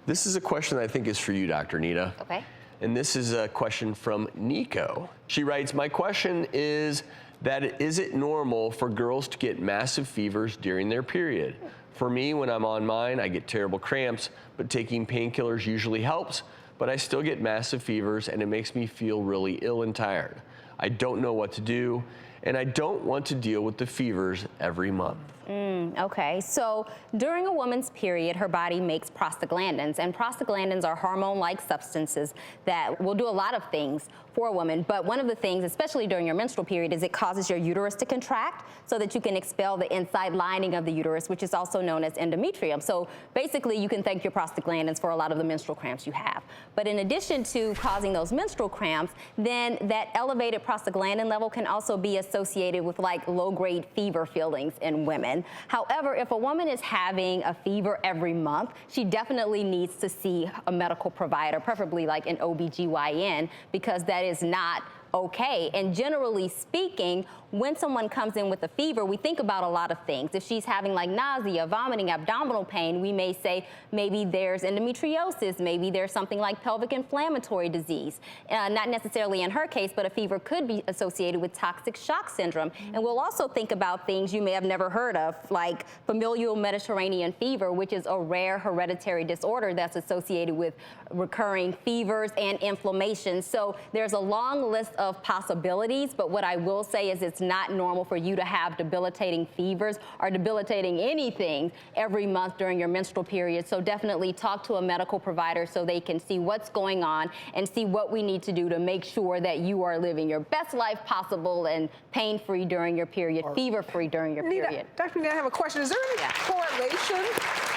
This is a question that I think is for you, Dr. Nita. Okay. And this is a question from Nico. She writes, my question is that is it normal for girls to get massive fevers during their period? For me, when I'm on mine, I get terrible cramps, but taking painkillers usually helps, but I still get massive fevers and it makes me feel really ill and tired. I don't know what to do, and I don't want to deal with the fevers every month. Okay, so during a woman's period, her body makes prostaglandins, and prostaglandins are hormone-like substances that will do a lot of things for a woman, but one of the things, especially during your menstrual period, is it causes your uterus to contract so that you can expel the inside lining of the uterus, which is also known as endometrium. So basically, you can thank your prostaglandins for a lot of the menstrual cramps you have. But in addition to causing those menstrual cramps, then that elevated prostaglandin level can also be associated with like low-grade fever feelings in women. However, if a woman is having a fever every month, she definitely needs to see a medical provider, preferably like an OB-GYN, because that is not okay. And generally speaking, when someone comes in with a fever, we think about a lot of things. If she's having like nausea, vomiting, abdominal pain, we may say maybe there's endometriosis, maybe there's something like pelvic inflammatory disease. Not necessarily in her case, but a fever could be associated with toxic shock syndrome. And we'll also think about things you may have never heard of, like familial Mediterranean fever, which is a rare hereditary disorder that's associated with recurring fevers and inflammation. So there's a long list of possibilities, but what I will say is it's not normal for you to have debilitating fevers or debilitating anything every month during your menstrual period. So definitely talk to a medical provider so they can see what's going on and see what we need to do to make sure that you are living your best life possible and pain-free during your period, fever-free during your period. Dr. Nita, I have a question. Is there any correlation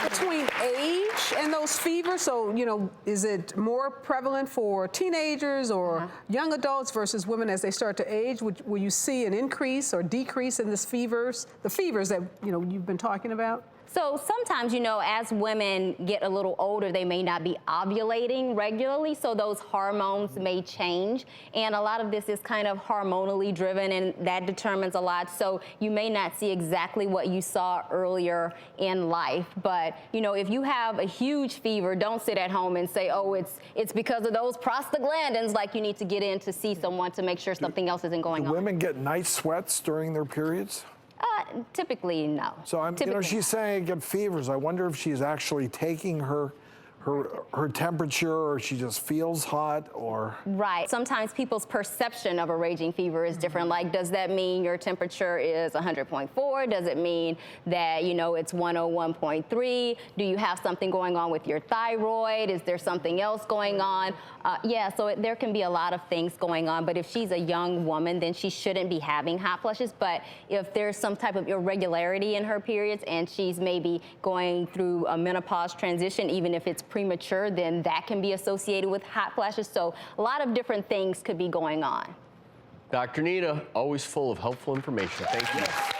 between age and those fevers? So, you know, is it more prevalent for teenagers or young adults versus women as they start to age? Will you see an increase or decrease in the fevers that, you know, you've been talking about? So sometimes, you know, as women get a little older, they may not be ovulating regularly, so those hormones may change. And a lot of this is kind of hormonally driven, and that determines a lot. So you may not see exactly what you saw earlier in life. But, you know, if you have a huge fever, don't sit at home and say, oh, it's because of those prostaglandins. Like, you need to get in to see someone to make sure something else isn't going on. Do women get night sweats during their periods? Typically, no. So you know, she's saying I get fevers. I wonder if she's actually taking her temperature, or she just feels hot, or... Right. Sometimes people's perception of a raging fever is different. Like, does that mean your temperature is 100.4? Does it mean that, you know, it's 101.3? Do you have something going on with your thyroid? Is there something else going on? Yeah, so there can be a lot of things going on, but if she's a young woman, then she shouldn't be having hot flushes. But if there's some type of irregularity in her periods and she's maybe going through a menopause transition, even if it's premature, then that can be associated with hot flashes. So a lot of different things could be going on. Dr. Nita, always full of helpful information. Thank you.